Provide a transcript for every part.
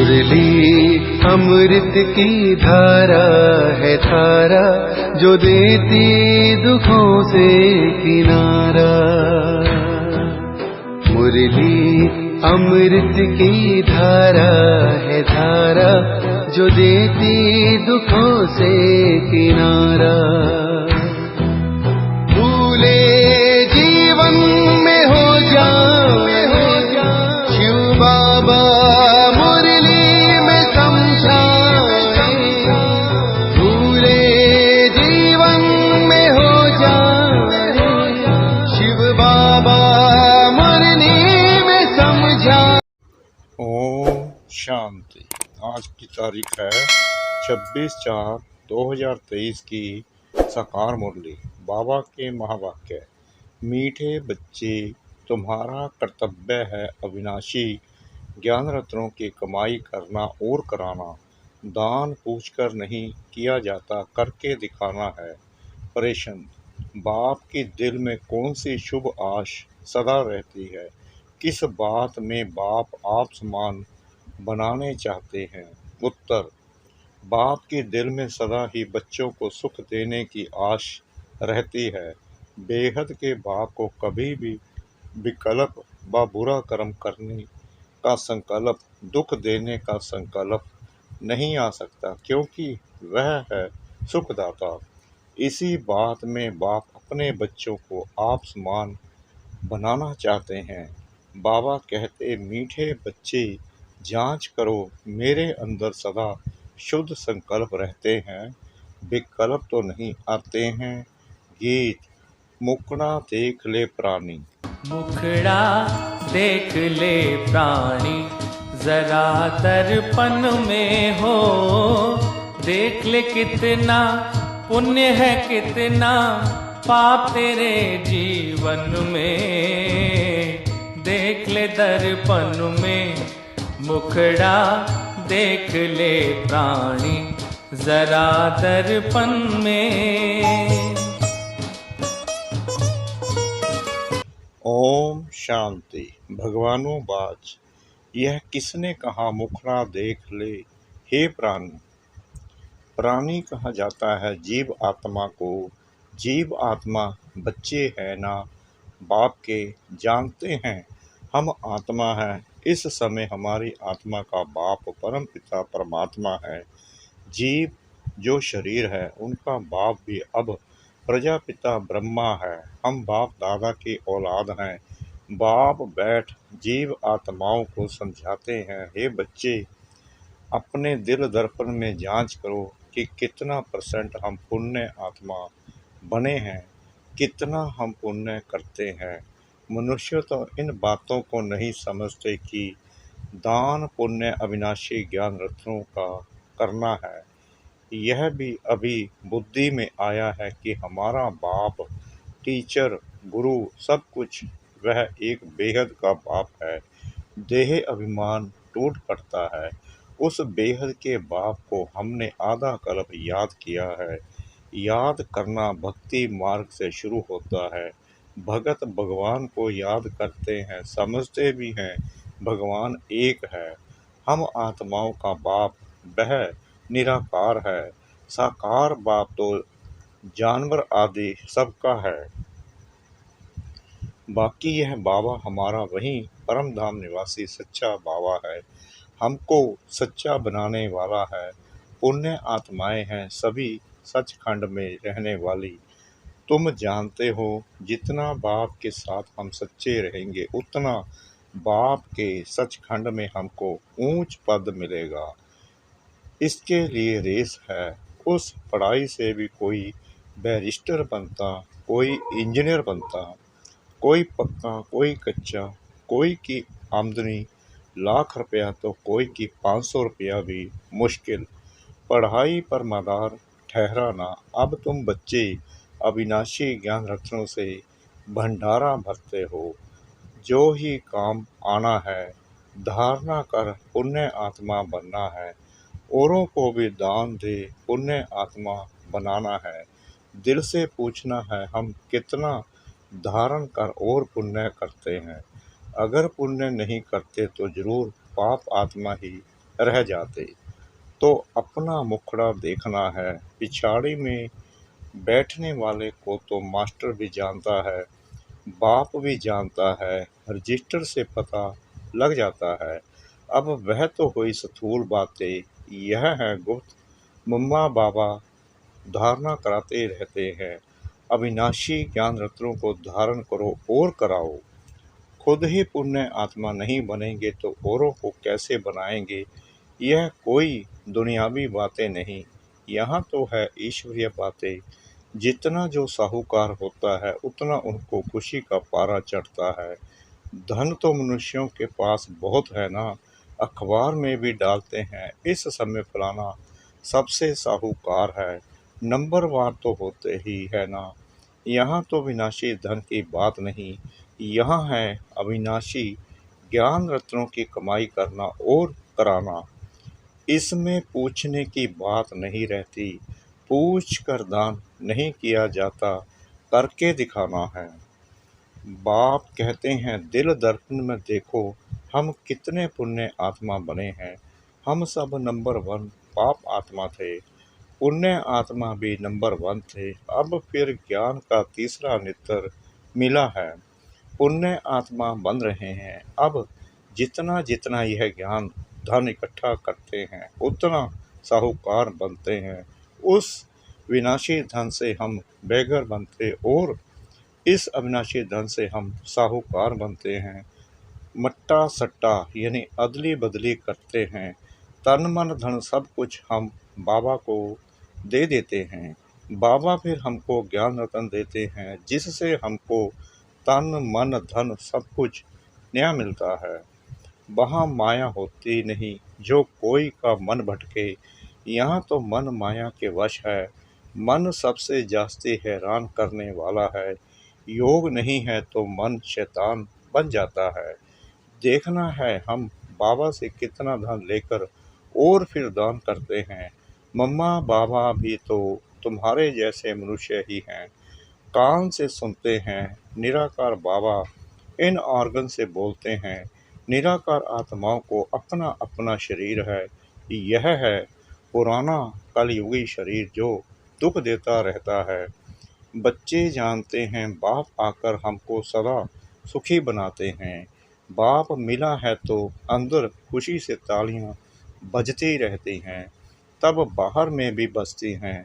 मुरली अमृत की धारा है धारा, जो देती दुखों से किनारा। मुरली अमृत की धारा है धारा, जो देती दुखों से किनारा। भूले जीवन में हो जाए शिव बाबा मुरली में समझाए। भूले जीवन में हो जाए शिव बाबा मुरली में समझाए। ओम शांति। आज की तारीख है 26/4/2023 की साकार मुरली। बाबा के महावाक्य। मीठे बच्चे, तुम्हारा कर्तव्य है अविनाशी ज्ञान रत्नों की कमाई करना और कराना। दान पूछकर नहीं किया जाता, करके दिखाना है। प्रश्न: बाप के दिल में कौन सी शुभ आश सदा रहती है? किस बात में बाप आप समान बनाने चाहते हैं? उत्तर: बाप के दिल में सदा ही बच्चों को सुख देने की आश रहती है। बेहद के बाप को कभी भी विकल्प व बुरा कर्म करने का संकल्प, दुख देने का संकल्प नहीं आ सकता, क्योंकि वह है सुखदाता। इसी बात में बाप अपने बच्चों को आप समान बनाना चाहते हैं। बाबा कहते, मीठे बच्चे, जांच करो, मेरे अंदर सदा शुद्ध संकल्प रहते हैं, विकल्प तो नहीं आते हैं। गीत। मुखड़ा देख ले प्राणी। मुखड़ा देख ले प्राणी, जरा दर्पण में हो। देख ले कितना पुण्य है, कितना पाप तेरे जीवन में। देख ले दर्पण में, मुखड़ा देख ले प्राणी, जरा दर्पण में। ओम शांति। भगवानो बाज। यह किसने कहा मुखड़ा देख ले हे प्राणी? प्राणी कहा जाता है जीव आत्मा को। जीव आत्मा बच्चे हैं ना बाप के, जानते हैं हम आत्मा हैं। इस समय हमारी आत्मा का बाप परम पिता परमात्मा है। जीव जो शरीर है, उनका बाप भी अब प्रजापिता ब्रह्मा है। हम बाप दादा की औलाद हैं। बाप बैठ जीव आत्माओं को समझाते हैं, हे बच्चे, अपने दिल दर्पण में जांच करो कि कितना % हम पुण्य आत्मा बने हैं, कितना हम पुण्य करते हैं। मनुष्य तो इन बातों को नहीं समझते कि दान पुण्य अविनाशी ज्ञान रत्नों का करना है। यह भी अभी बुद्धि में आया है कि हमारा बाप, टीचर, गुरु, सब कुछ वह एक बेहद का बाप है। देह अभिमान टूट पड़ता है। उस बेहद के बाप को हमने आधा कल्प याद किया है। याद करना भक्ति मार्ग से शुरू होता है। भगत भगवान को याद करते हैं, समझते भी हैं भगवान एक है। हम आत्माओं का बाप वह निराकार है। साकार बाप तो जानवर आदि सबका है। बाकी यह बाबा हमारा वही परम धाम निवासी सच्चा बाबा है। हमको सच्चा बनाने वाला है। पुण्य आत्माएं हैं सभी सचखंड में रहने वाली। तुम जानते हो, जितना बाप के साथ हम सच्चे रहेंगे, उतना बाप के सचखंड में हमको ऊंच पद मिलेगा। इसके लिए रेस है। उस पढ़ाई से भी कोई बैरिस्टर बनता, कोई इंजीनियर बनता, कोई पक्का, कोई कच्चा, कोई की आमदनी लाख रुपया तो कोई की 500 रुपया भी मुश्किल। पढ़ाई पर मदार ठहराना। अब तुम बच्चे अविनाशी ज्ञान रत्नों से भंडारा भरते हो। जो ही काम आना है, धारणा कर पुण्य आत्मा बनना है। औरों को भी दान दे पुण्य आत्मा बनाना है। दिल से पूछना है, हम कितना धारण कर और पुण्य करते हैं। अगर पुण्य नहीं करते तो जरूर पाप आत्मा ही रह जाते। तो अपना मुखड़ा देखना है, पिछाड़ी में बैठने वाले को तो मास्टर भी जानता है, बाप भी जानता है, रजिस्टर से पता लग जाता है। अब वह तो हुई स्थूल बातें, यह है गुप्त। मम्मा बाबा धारणा कराते रहते हैं, अविनाशी ज्ञान रत्नों को धारण करो और कराओ। खुद ही पुण्य आत्मा नहीं बनेंगे तो औरों को कैसे बनाएंगे। यह कोई दुनियावी बातें नहीं, यहाँ तो है ईश्वरीय बातें। जितना जो साहूकार होता है उतना उनको खुशी का पारा चढ़ता है। धन तो मनुष्यों के पास बहुत है ना, अखबार में भी डालते हैं इस समय फलाना सबसे साहूकार है, नंबरवार तो होते ही है ना। यहाँ तो विनाशी धन की बात नहीं, यहाँ है अविनाशी ज्ञान रत्नों की कमाई करना और कराना। इसमें पूछने की बात नहीं रहती, पूछ कर दान नहीं किया जाता, करके दिखाना है। बाप कहते हैं दिल दर्पण में देखो हम कितने पुण्य आत्मा बने हैं। हम सब नंबर 1 पाप आत्मा थे, पुण्य आत्मा भी नंबर 1 थे। अब फिर ज्ञान का तीसरा नेत्र मिला है, पुण्य आत्मा बन रहे हैं। अब जितना जितना यह ज्ञान धन इकट्ठा करते हैं उतना साहूकार बनते हैं। उस विनाशी धन से हम बेघर बनते और इस अविनाशी धन से हम साहूकार बनते हैं। मट्टा सट्टा यानी अदली बदली करते हैं। तन मन धन सब कुछ हम बाबा को दे देते हैं। बाबा फिर हमको ज्ञान रतन देते हैं जिससे हमको तन मन धन सब कुछ नया मिलता है। वहाँ माया होती नहीं जो कोई का मन भटके, यहाँ तो मन माया के वश है। मन सबसे जास्ती हैरान करने वाला है, योग नहीं है तो मन शैतान बन जाता है। देखना है हम बाबा से कितना धन लेकर और फिर दान करते हैं। मम्मा बाबा भी तो तुम्हारे जैसे मनुष्य ही हैं, कान से सुनते हैं। निराकार बाबा इन ऑर्गन से बोलते हैं। निराकार आत्माओं को अपना अपना शरीर है। यह है पुराना कलयुगी शरीर जो दुख देता रहता है। बच्चे जानते हैं बाप आकर हमको सदा सुखी बनाते हैं। बाप मिला है तो अंदर खुशी से तालियां बजती रहती हैं, तब बाहर में भी बजती हैं।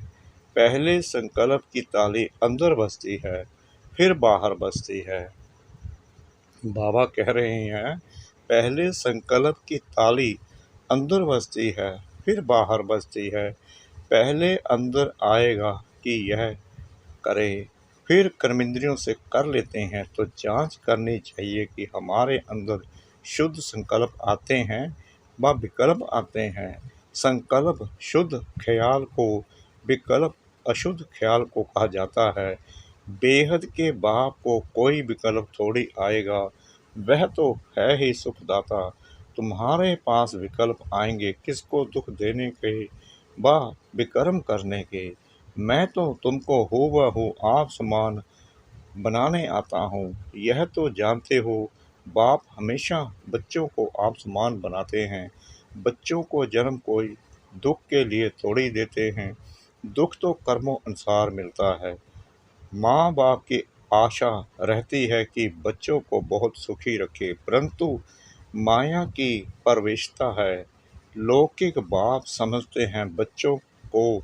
पहले संकल्प की ताली अंदर बजती है, फिर बाहर बजती है। बाबा कह रहे हैं पहले संकल्प की ताली अंदर बजती है, फिर बाहर बजती है। पहले अंदर आएगा कि यह करे, फिर कर्मेंद्रियों से कर लेते हैं तो जांच करनी चाहिए कि हमारे अंदर शुद्ध संकल्प आते हैं व विकल्प आते हैं। संकल्प शुद्ध ख्याल को, विकल्प अशुद्ध ख्याल को कहा जाता है। बेहद के बाप को कोई विकल्प थोड़ी आएगा, वह तो है ही सुखदाता। तुम्हारे पास विकल्प आएंगे किसको दुख देने के व विकर्म करने के। मैं तो तुमको हूबहू आप समान बनाने आता हूँ, यह तो जानते हो। बाप हमेशा बच्चों को आप समान बनाते हैं। बच्चों को जन्म कोई दुख के लिए थोड़ी देते हैं, दुख तो कर्मों अनुसार मिलता है। माँ बाप की आशा रहती है कि बच्चों को बहुत सुखी रखे, परंतु माया की प्रवेशता है। लौकिक बाप समझते हैं बच्चों को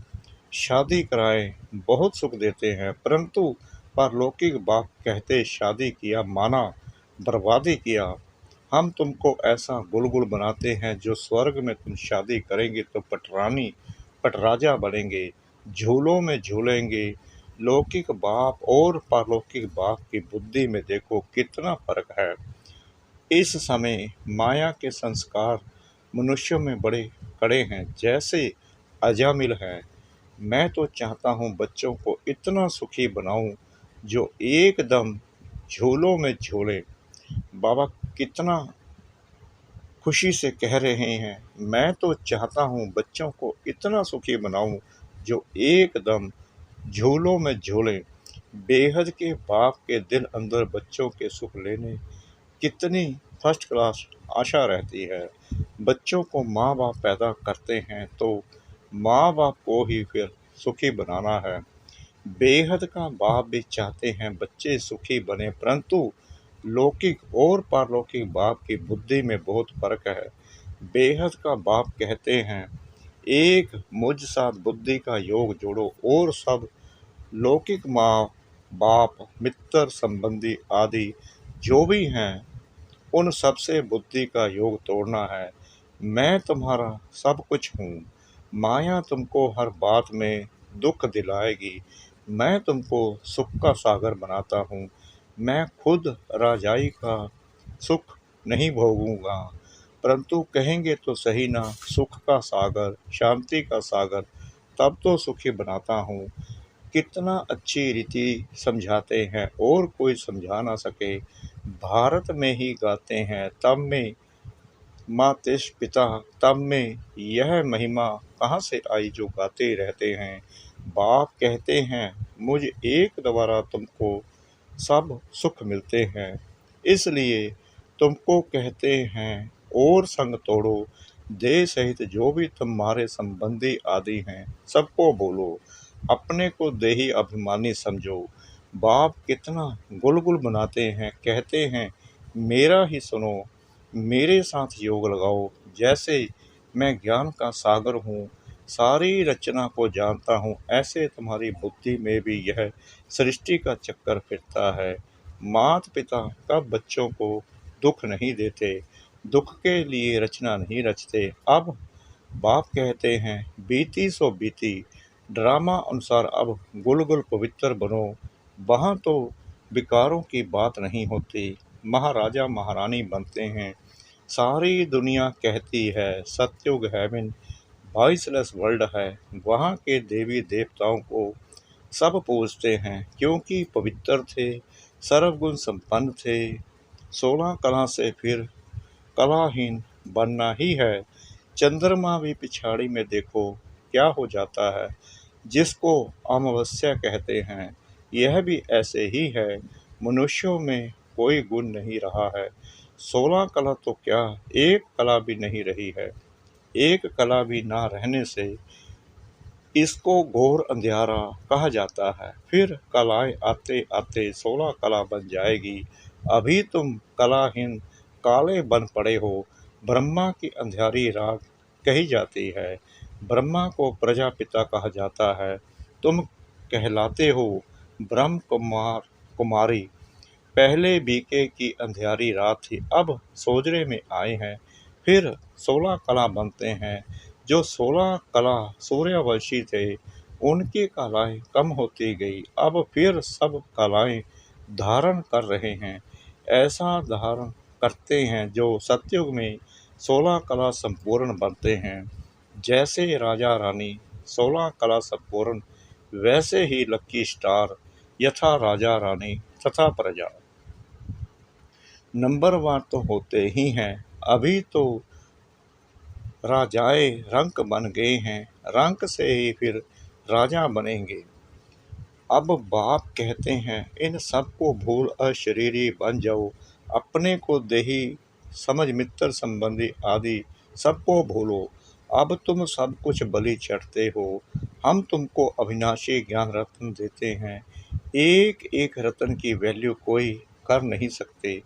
शादी कराएं बहुत सुख देते हैं, परंतु परलौकिक बाप कहते शादी किया माना बर्बादी किया। हम तुमको ऐसा गुलगुल बनाते हैं जो स्वर्ग में तुम शादी करेंगे तो पटरानी पटराजा बनेंगे, झूलों में झूलेंगे। लौकिक बाप और परलौकिक बाप की बुद्धि में देखो कितना फर्क है। इस समय माया के संस्कार मनुष्यों में बड़े कड़े हैं, जैसे अजामिल है। मैं तो चाहता हूँ बच्चों को इतना सुखी बनाऊं जो एकदम झूलों में झूले। बाबा कितना खुशी से कह रहे हैं, मैं तो चाहता हूँ बच्चों को इतना सुखी बनाऊं जो एकदम झूलों में झूले। बेहद के बाप के दिल अंदर बच्चों के सुख लेने कितनी फर्स्ट क्लास आशा रहती है। बच्चों को माँ बाप पैदा करते हैं तो माँ बाप को ही फिर सुखी बनाना है। बेहद का बाप भी चाहते हैं बच्चे सुखी बने, परंतु लौकिक और पारलौकिक बाप की बुद्धि में बहुत फर्क है। बेहद का बाप कहते हैं एक मुझ साथ बुद्धि का योग जोड़ो, और सब लौकिक माँ बाप मित्र संबंधी आदि जो भी हैं उन सबसे बुद्धि का योग तोड़ना है। मैं तुम्हारा सब कुछ हूँ। माया तुमको हर बात में दुख दिलाएगी, मैं तुमको सुख का सागर बनाता हूँ। मैं खुद राजाई का सुख नहीं भोगूंगा, परंतु कहेंगे तो सही ना, सुख का सागर, शांति का सागर, तब तो सुखी बनाता हूँ। कितना अच्छी रीति समझाते हैं और कोई समझा ना सके। भारत में ही गाते हैं तब में मातेश पिता, तब में यह महिमा कहाँ से आई जो गाते रहते हैं। बाप कहते हैं मुझ एक द्वारा तुमको सब सुख मिलते हैं, इसलिए तुमको कहते हैं और संग तोड़ो। देह सहित जो भी तुम्हारे संबंधी आदि हैं सबको बोलो, अपने को देही अभिमानी समझो। बाप कितना गुलगुल बनाते हैं, कहते हैं मेरा ही सुनो, मेरे साथ योग लगाओ। जैसे मैं ज्ञान का सागर हूँ, सारी रचना को जानता हूँ, ऐसे तुम्हारी बुद्धि में भी यह सृष्टि का चक्कर फिरता है। माता पिता कब बच्चों को दुख नहीं देते, दुख के लिए रचना नहीं रचते। अब बाप कहते हैं बीती सो बीती, ड्रामा अनुसार अब गुल पवित्र बनो। वहाँ तो विकारों की बात नहीं होती, महाराजा महारानी बनते हैं। सारी दुनिया कहती है सतयुग हेवन वॉइसलेस वर्ल्ड है। वहाँ के देवी देवताओं को सब पूजते हैं क्योंकि पवित्र थे, सर्वगुण संपन्न थे। 16 कला से फिर कलाहीन बनना ही है। चंद्रमा भी पिछाड़ी में देखो क्या हो जाता है, जिसको अमावस्या कहते हैं। यह भी ऐसे ही है, मनुष्यों में कोई गुण नहीं रहा है। 16 कला तो क्या, एक कला भी नहीं रही है। एक कला भी ना रहने से इसको घोर अंधियारा कहा जाता है। फिर कलाएं आते आते 16 कला बन जाएगी। अभी तुम कलाहीन काले बन पड़े हो। ब्रह्मा की अंधियारी रात कही जाती है। ब्रह्मा को प्रजापिता कहा जाता है। तुम कहलाते हो ब्रह्म कुमारी। पहले बीके की अंधियारी रात थी, अब सोजरे में आए हैं। फिर 16 कला बनते हैं। जो 16 कला सूर्यवंशी थे उनकी कलाएं कम होती गई, अब फिर सब कलाएं धारण कर रहे हैं। ऐसा धारण करते हैं जो सतयुग में 16 कला संपूर्ण बनते हैं। जैसे राजा रानी 16 कला संपूर्ण, वैसे ही लक्की स्टार यथा राजा रानी तथा प्रजा। नंबरवार तो होते ही हैं। अभी तो राजाए रंक बन गए हैं, रंक से ही फिर राजा बनेंगे। अब बाप कहते हैं इन सबको भूल अशरीरी बन जाओ, अपने को देही समझ मित्र संबंधी आदि सबको भूलो। अब तुम सब कुछ बलि चढ़ते हो। हम तुमको अविनाशी ज्ञान रत्न देते हैं। एक एक रत्न की वैल्यू कोई कर नहीं सकते।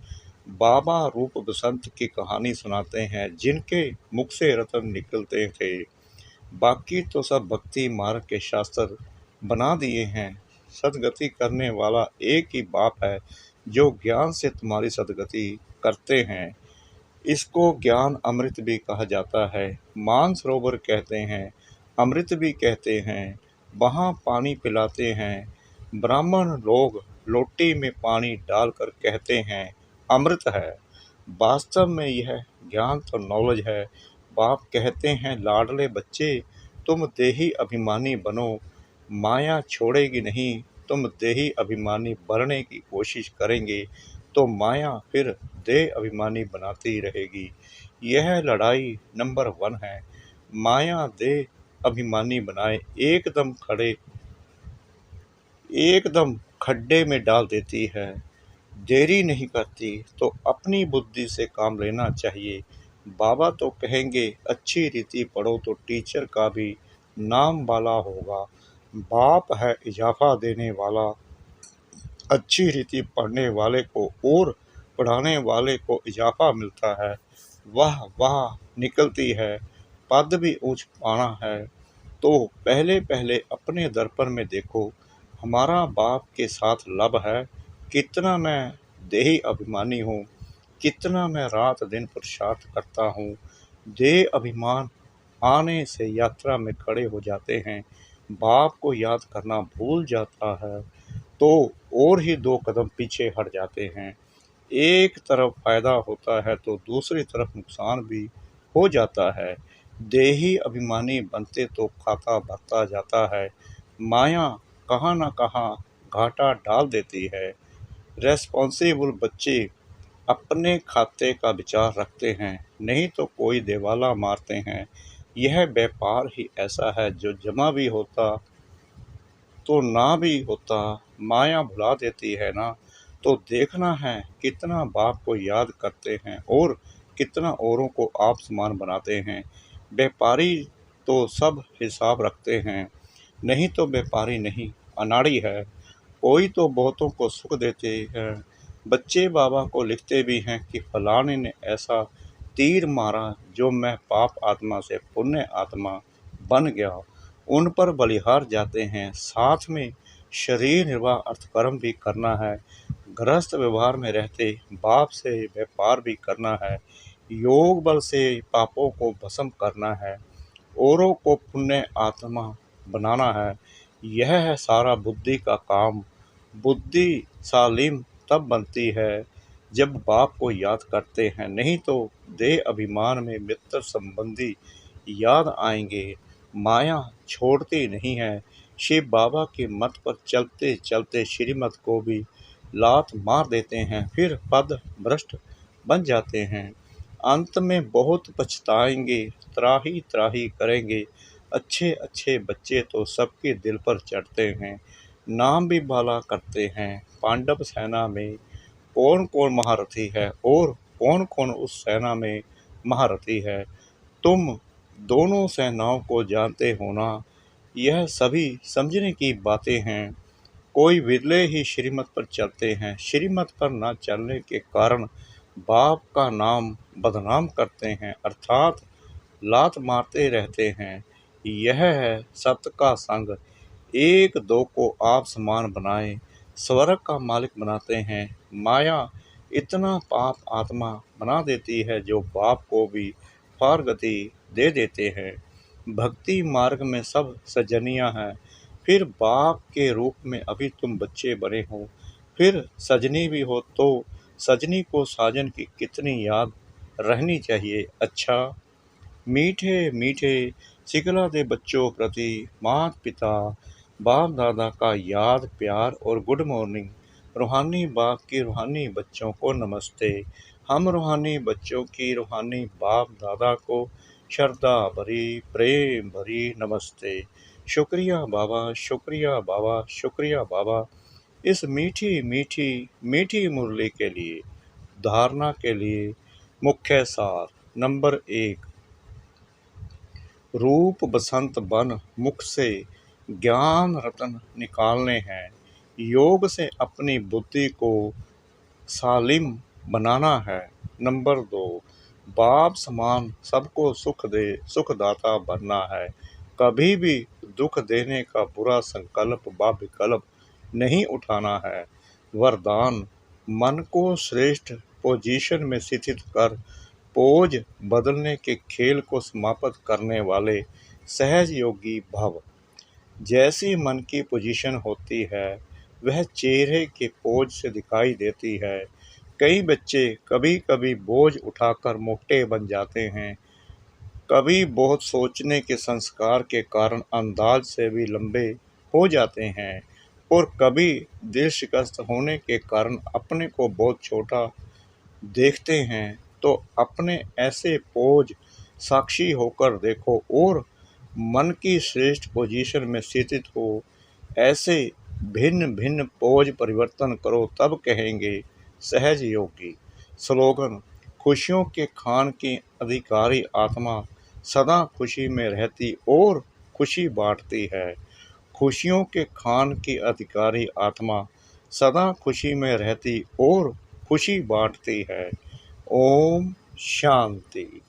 बाबा रूप बसंत की कहानी सुनाते हैं, जिनके मुख से रत्न निकलते थे। बाकी तो सब भक्ति मार्ग के शास्त्र बना दिए हैं। सदगति करने वाला एक ही बाप है जो ज्ञान से तुम्हारी सदगति करते हैं। इसको ज्ञान अमृत भी कहा जाता है। मानसरोवर कहते हैं, अमृत भी कहते हैं। वहाँ पानी पिलाते हैं। ब्राह्मण लोग लोटी में पानी डालकर कहते हैं अमृत है। वास्तव में यह ज्ञान तो नॉलेज है। बाप कहते हैं लाडले बच्चे, तुम देही अभिमानी बनो, माया छोड़ेगी नहीं। तुम देही अभिमानी बनने की कोशिश करेंगे तो माया फिर देह अभिमानी बनाती रहेगी। यह लड़ाई नंबर 1 है। माया देह अभिमानी बनाए एकदम खड्डे में डाल देती है। देरी नहीं करती तो अपनी बुद्धि से काम लेना चाहिए। बाबा तो कहेंगे अच्छी रीति पढ़ो तो टीचर का भी नाम वाला होगा। बाप है इजाफा देने वाला, अच्छी रीति पढ़ने वाले को और पढ़ाने वाले को इजाफा मिलता है। वाह वाह निकलती है, पद भी ऊंच पाना है। तो पहले पहले अपने दर्पण में देखो, हमारा बाप के साथ लब है। कितना मैं देही अभिमानी हूँ, कितना मैं रात दिन पुरुषार्थ करता हूँ। देह अभिमान आने से यात्रा में खड़े हो जाते हैं, बाप को याद करना भूल जाता है तो और ही 2 कदम पीछे हट जाते हैं। एक तरफ फायदा होता है तो दूसरी तरफ नुकसान भी हो जाता है। देही अभिमानी बनते तो खाता भरता जाता है, माया कहाँ न कहाँ घाटा डाल देती है। रेस्पॉन्सिबल बच्चे अपने खाते का विचार रखते हैं, नहीं तो कोई देवाला मारते हैं। यह व्यापार ही ऐसा है जो जमा भी होता तो ना भी होता, माया भुला देती है ना। तो देखना है कितना बाप को याद करते हैं और कितना औरों को आप समान बनाते हैं। व्यापारी तो सब हिसाब रखते हैं, नहीं तो व्यापारी नहीं, अनाड़ी है। कोई तो बहुतों को सुख देते हैं। बच्चे बाबा को लिखते भी हैं कि फलाने ने ऐसा तीर मारा जो मैं पाप आत्मा से पुण्य आत्मा बन गया। उन पर बलिहार जाते हैं। साथ में शरीर निर्वाह अर्थकर्म भी करना है। गृहस्थ व्यवहार में रहते बाप से व्यापार भी करना है। योग बल से पापों को भस्म करना है, औरों को पुण्य आत्मा बनाना है। यह है सारा बुद्धि का काम। बुद्धि सालिम तब बनती है जब बाप को याद करते हैं, नहीं तो देह अभिमान में मित्र संबंधी याद आएंगे। माया छोड़ती नहीं है। शिव बाबा के मत पर चलते चलते श्रीमत को भी लात मार देते हैं, फिर पद भ्रष्ट बन जाते हैं। अंत में बहुत पछताएंगे, त्राही त्राही करेंगे। अच्छे अच्छे बच्चे तो सबके दिल पर चढ़ते हैं, नाम भी भला करते हैं। पांडव सेना में कौन कौन महारथी है और कौन कौन उस सेना में महारथी है, तुम दोनों सेनाओं को जानते हो ना। यह सभी समझने की बातें हैं। कोई विरले ही श्रीमत पर चलते हैं, श्रीमत पर न चलने के कारण बाप का नाम बदनाम करते हैं, अर्थात लात मारते रहते हैं। यह है सत्य का संग। एक दो को आप समान बनाए, स्वर्ग का मालिक बनाते हैं। माया इतना पाप आत्मा बना देती है जो बाप को भी पार गति दे देते हैं। भक्ति मार्ग में सब सजनियां हैं, फिर बाप के रूप में अभी तुम बच्चे बने हो, फिर सजनी भी हो तो सजनी को साजन की कितनी याद रहनी चाहिए। अच्छा मीठे मीठे सिखला दे बच्चों प्रति माता पिता बाप दादा का याद प्यार और गुड मॉर्निंग। रूहानी बाप की रूहानी बच्चों को नमस्ते। हम रूहानी बच्चों की रूहानी बाप दादा को श्रद्धा भरी प्रेम भरी नमस्ते। शुक्रिया बाबा, शुक्रिया बाबा, शुक्रिया बाबा, इस मीठी मीठी मीठी मुरली के लिए। धारणा के लिए मुख्य सार नंबर 1, रूप बसंत बन मुख से ज्ञान रतन निकालने हैं। योग से अपनी बुद्धि को सालिम बनाना है। नंबर 2, बाप समान सबको सुख दे सुखदाता बनना है। कभी भी दुख देने का बुरा संकल्प व विकल्प नहीं उठाना है। वरदान, मन को श्रेष्ठ पोजीशन में स्थित कर पोज बदलने के खेल को समाप्त करने वाले सहज योगी भव। जैसी मन की पोजीशन होती है वह चेहरे के पोज से दिखाई देती है। कई बच्चे कभी कभी बोझ उठाकर मोटे बन जाते हैं, कभी बहुत सोचने के संस्कार के कारण अंदाज से भी लंबे हो जाते हैं, और कभी दिल शिकस्त होने के कारण अपने को बहुत छोटा देखते हैं। तो अपने ऐसे पोज साक्षी होकर देखो और मन की श्रेष्ठ पोजीशन में स्थित हो। ऐसे भिन्न भिन्न पोज परिवर्तन करो, तब कहेंगे सहज योगी। स्लोगन: खुशियों के खान की अधिकारी आत्मा सदा खुशी में रहती और खुशी बांटती है। खुशियों के खान की अधिकारी आत्मा सदा खुशी में रहती और खुशी बांटती है। ओम शांति।